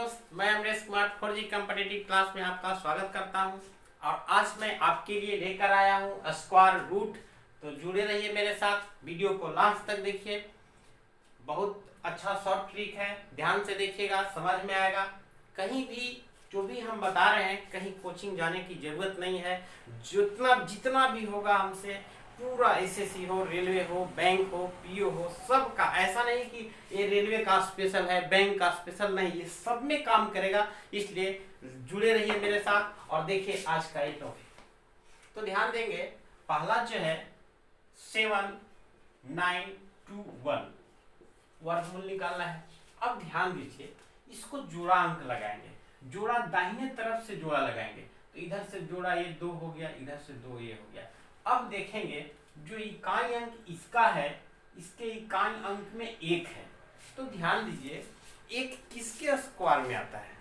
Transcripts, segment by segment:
दोस्त, मैं Amresh Kumar 4G competitive class में आपका स्वागत करता हूं। और आज मैं आपके लिए लेकर आया हूं स्क्वायर रूट। तो जुड़े रहिए मेरे साथ, वीडियो को लास्ट तक देखिए। बहुत अच्छा शॉर्ट ट्रिक है, ध्यान से देखिएगा, समझ में आएगा। कहीं भी जो भी हम बता रहे हैं, कहीं कोचिंग जाने की जरूरत नहीं है। जितना भी होगा हमसे पूरा एसएससी हो, रेलवे हो, बैंक हो, पीओ हो, सब का। ऐसा नहीं कि ये रेलवे का स्पेशल है, बैंक का स्पेशल नहीं, ये सब में काम करेगा। इसलिए जुड़े रहिए मेरे साथ और देखिए आज का ये टॉपिक। तो ध्यान देंगे, पहला जो है 7921 वर्गमूल निकालना है। अब ध्यान दीजिए, इसको जोड़ा अंक लगाएंगे। जोड़ा दाहिने तरफ से जोड़ा लगाएंगे, तो इधर से जोड़ा ये 2 हो गया, इधर से 2 ये हो गया। अब देखेंगे जो इकाई अंक इसका है, इसके इकाई अंक में 1 है। तो ध्यान दीजिए, 1 किसके स्क्वायर में आता है?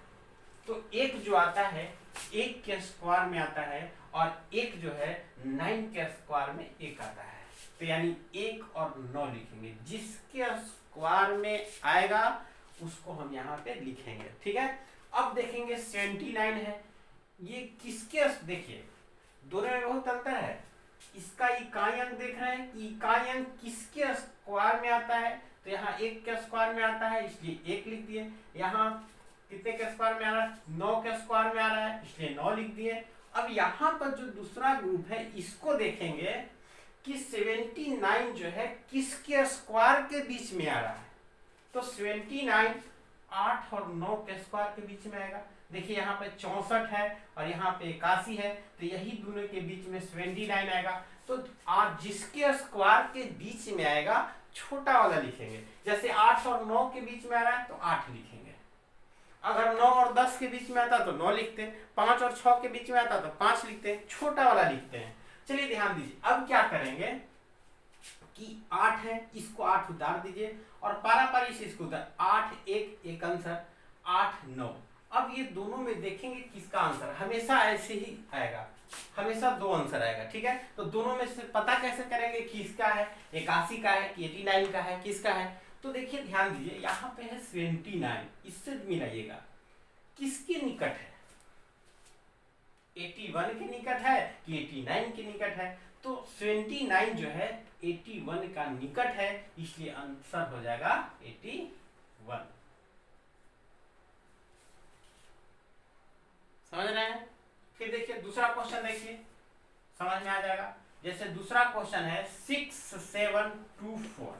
तो 1 जो आता है 1 के स्क्वायर में आता है, और 1 जो है 9 के स्क्वायर में 1 आता है। तो यानी 1 और 9 लिखेंगे, जिसके स्क्वायर में आएगा उसको हम यहाँ पे लिखेंगे। ठीक है। अब देखेंगे 79 है, ये किसके, देखिए दोनों में बहुत अंतर है। इसका इकाई अंक देख रहे हैं कि इकाई अंक किसके स्क्वायर में आता है? तो यहाँ 1 के स्क्वायर में आता है, इसलिए 1 लिख दिए। यहाँ कितने के स्क्वायर में आ रहा है? 9 के स्क्वायर में आ रहा है, इसलिए 9 लिख दिए। अब यहाँ पर जो दूसरा ग्रुप है, इसको देखेंगे कि 79 जो है किसके स्क्वायर के बीच में आ रहा है? तो 79 8 और 9 के स्क्वायर के बीच में आएगा। देखिए यहाँ पे 64 है और यहाँ पे 81 है, तो यही दोनों के बीच में 79 आएगा। तो आज जिसके स्क्वायर के बीच में आएगा छोटा वाला लिखेंगे। जैसे 8 और 9 के बीच में आ रहा है तो 8 लिखेंगे। अगर 9 और 10 के बीच में आता तो 9 लिखते हैं, 5 और 6 के बीच में आता तो 5 लिखते हैं, छोटा वाला लिखते हैं। चलिए ध्यान दीजिए, अब क्या करेंगे कि 8 है, इसको 8 उतार दीजिए और पारापारी से इसको उतार। 8 एक आंसर, 8 9। अब ये दोनों में देखेंगे किसका आंसर, हमेशा ऐसे ही आएगा, हमेशा 2 आंसर आएगा। ठीक है। तो दोनों में से पता कैसे करेंगे कि इसका है 81 का है कि 89 का है, किसका है? तो देखिए ध्यान दीजिए, यहाँ पे है 79, इससे मिलाइएगा, किसके निकट है? 81 के निकट है कि 89 के निकट है? तो 79 जो है 81 का निकट है, इसलिए आंसर हो जाएगा 81। समझ रहे हैं? फिर देखिए दूसरा क्वेश्चन, देखिए समझ में आ जाएगा। जैसे दूसरा क्वेश्चन है 6724,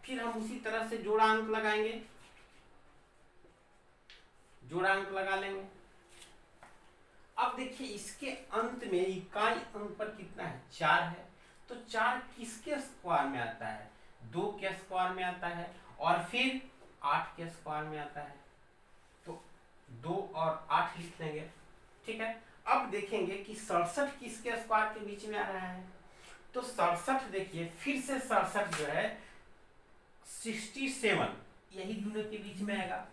फिर हम उसी तरह से जोड़ा अंक लगाएंगे, जोड़ा अंक लगा लेंगे। अब देखिए इसके अंत में इकाई अंक पर कितना है? 4 है। तो 4 किसके स्क्वायर में आता है? 2 के स्क्वायर में आता है, और फिर 8 के स्क्वायर में आता है। तो 2 और 8 लिख देंगे। ठीक है। अब देखेंगे कि 67 किसके स्क्वायर के बीच में आ रहा है? तो 67 देखिए, फिर से 67 जो है 67 यही दोनों के बीच में आएगा।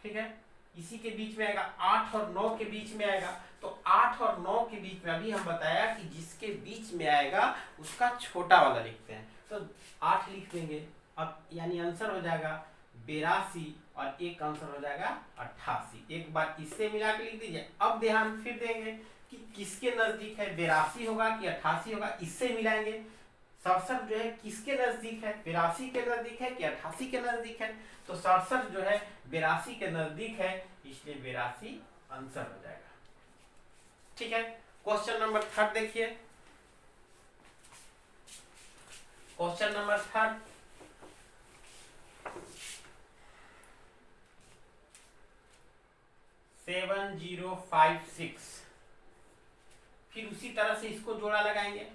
ठीक है, इसी के बीच में आएगा। 8 और 9 के बीच में आएगा। तो 8 और 9 के बीच में अभी हम बताया कि जिसके बीच में आएगा उसका छोटा वाला लिखते हैं। तो 8 लिख देंगे। अब यानी आंसर हो जाएगा 82 और एक आंसर हो जाएगा 88। एक बार इससे मिला के लिख दीजिए। अब ध्यान फिर देंगे कि किसके नजदीक है, 82 होगा कि 88 होगा, इससे मिलाएंगे। 67 जो है किसके नजदीक है, 82 के नजदीक है कि 88 के नजदीक है? तो 67 जो है 82 के नजदीक है, इसलिए 82 आंसर हो जाएगा। ठीक है। क्वेश्चन नंबर 3 देखिए। क्वेश्चन नंबर 3, सेवन 7056, फिर उसी तरह से इसको जोड़ा लगाएंगे।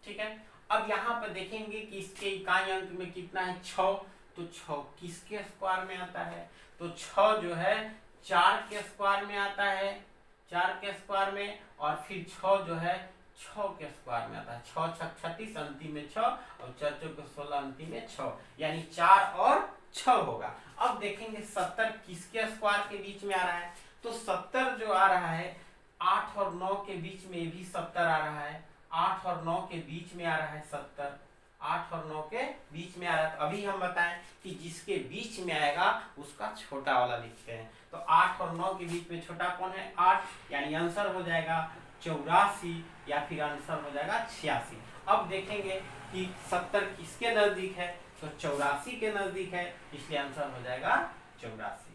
ठीक है। अब यहाँ पर देखेंगे कि इसके इकाई अंक में कितना है? 6। तो 6 किसके स्क्वायर में आता है? तो 6 जो है 4 के स्क्वायर में आता है, 4 के स्क्वायर में, और फिर 6 जो है 6 के स्क्वायर में आता है। 6 6 36, अंतिम में 6, और 4 4 16, अंतिम में 6, यानी 4 और 6 होगा। अब देखेंगे 70 किसके स्क्वायर के बीच में आ रहा है? तो 70 जो आ रहा है 8 और 9 के बीच में भी 70 आ रहा है। 8 और 9 के बीच में आ रहा है 70, 8 और 9 के बीच में आ रहा है। तो अभी हम बताएं कि जिसके बीच में आएगा उसका छोटा वाला लिखते हैं। तो 8 और 9 के बीच में छोटा कौन है? 8, यानी आंसर हो जाएगा 84 या फिर आंसर हो जाएगा 86। अब देखेंगे कि 70 किसके नजदीक है, तो 84 के नजदीक है, इसलिए आंसर हो जाएगा 84।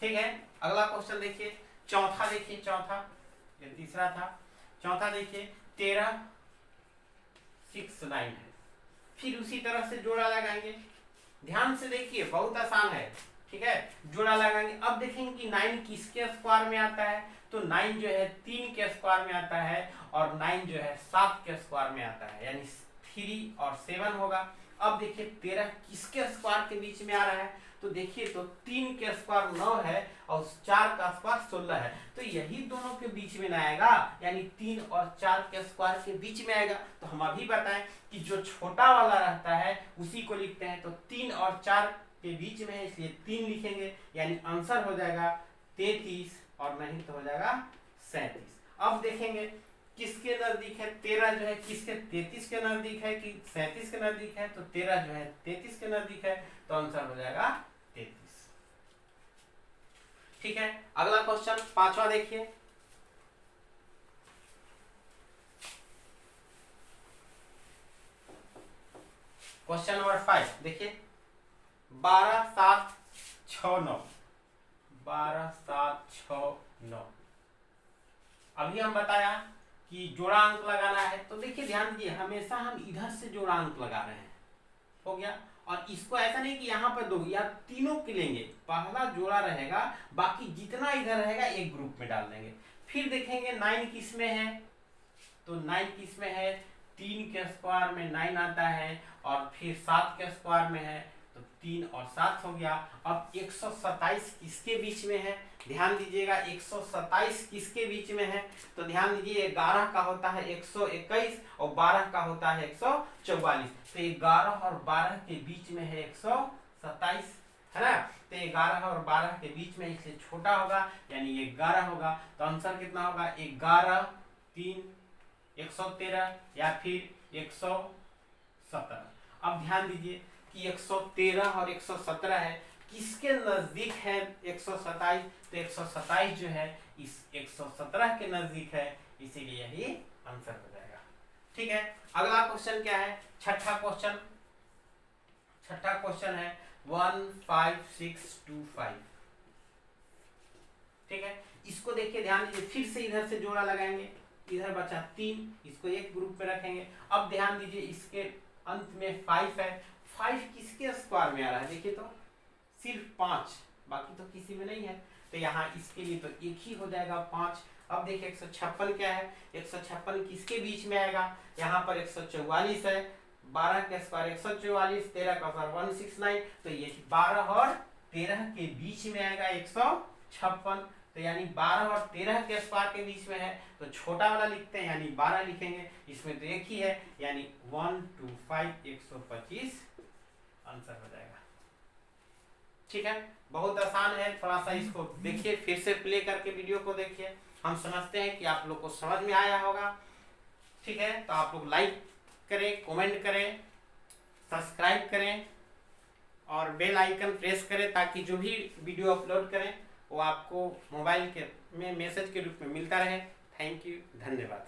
ठीक है, अगला क्वेश्चन देखिए, चौथा देखिए, चौथा ये तीसरा था, चौथा देखिए 13 6 9 है। फिर उसी तरह से जोड़ा लगाएंगे, ध्यान से देखिए बहुत आसान है। ठीक है, जोड़ा लगाएंगे। अब देखेंगे कि 9 किसके स्क्वायर में आता है, तो 9 जो है 3 के स्क्वायर में आता है और 9 जो है 7 के स्क्वायर में आता है, यानी 3 और 7 होगा। अब देखिए 13 किसके स्क्वायर के बीच में आ रहा है, तो देखिए तो 3 के स्क्वायर 9 है और 4 का स्क्वायर 16 है, तो यही दोनों के बीच में ना आएगा, यानी 3 और 4 के स्क्वायर के बीच में आएगा। तो हम अभी बताएं कि जो छोटा वाला रहता है उसी को लिखते हैं। तो 3 और 4 के बीच में है, इसलिए 3 लिखेंगे, यानी आंसर हो जाएगा 33 और नहीं तो हो जाएगा 37। अब देखेंगे किसके नजदीक है, 13 जो है किसके 33 के नजदीक है कि 37 के नजदीक है, तो 13 जो है 33 के नजदीक है, तो आंसर हो जाएगा 33। ठीक है, अगला क्वेश्चन पांचवा देखिए, क्वेश्चन नंबर 5 देखिए, 12 7 6 9, 12 7 6 9। अभी हम बताया कि जोड़ा अंक लगाना है, तो देखिए ध्यान दीजिए, हमेशा हम इधर से जोड़ा अंक लगा रहे हैं, हो गया। और इसको ऐसा नहीं कि यहाँ पर दो या तीनों के लेंगे, पहला जोड़ा रहेगा, बाकी जितना इधर रहेगा एक ग्रुप में डाल देंगे। फिर देखेंगे 9 किस में है, तो 9 किस में है, 3 के स्क्वायर में 9 आता है और फिर 7 के स्क्वायर में है, तो 3 और 7 हो गया। अब 127 किसके बीच में है, ध्यान दीजिएगा 127 किसके बीच में है, तो ध्यान दीजिए 11 का होता है 121 और 12 का होता है 144, तो 11 और 12 के बीच में है 127, है ना। तो 11 और 12 के बीच में, इसलिए छोटा होगा, यानी 11 होगा। तो आंसर कितना होगा, 11 3 113 या फिर 117। अब ध्यान दीजिए कि 113 और 117 है, किसके नजदीक है 127, तो 127 जो है इस 117 के नजदीक है, इसीलिए यही आंसर हो जाएगा। ठीक है, अगला क्वेश्चन क्या है, छठा क्वेश्चन, छठा क्वेश्चन है 15625। ठीक है, इसको देखिए ध्यान दीजिए, फिर से इधर से जोड़ा लगाएंगे, इधर बचा 3, इसको एक ग्रुप में रखेंगे। अब ध्यान दीजिए इसके अंत में 5 है, 5 किसके स्क्वायर में आ रहा है, देखिए तो सिर्फ 5, बाकी तो किसी में नहीं है, तो यहाँ इसके लिए तो एक ही हो जाएगा 5। अब देखिए 156 क्या है, 156 किसके बीच में आएगा, यहाँ पर 144 है, 12 के स्क्वायर 144, 13 का स्क्वायर 169, तो ये 12 और 13 के बीच में आएगा 156, तो यानी 12 और 13 के स्क्वायर के बीच में है, तो छोटा वाला लिखते हैं, यानी 12 लिखेंगे, इसमें तो एक ही है, यानी 125 125 आंसर हो जाएगा। ठीक है, बहुत आसान है, थोड़ा सा इसको देखिए, फिर से प्ले करके वीडियो को देखिए, हम समझते हैं कि आप लोग को समझ में आया होगा। ठीक है, तो आप लोग लाइक करें, कमेंट करें, सब्सक्राइब करें और बेल आइकन प्रेस करें, ताकि जो भी वीडियो अपलोड करें वो आपको मोबाइल के में मैसेज के रूप में मिलता रहे। थैंक यू, धन्यवाद।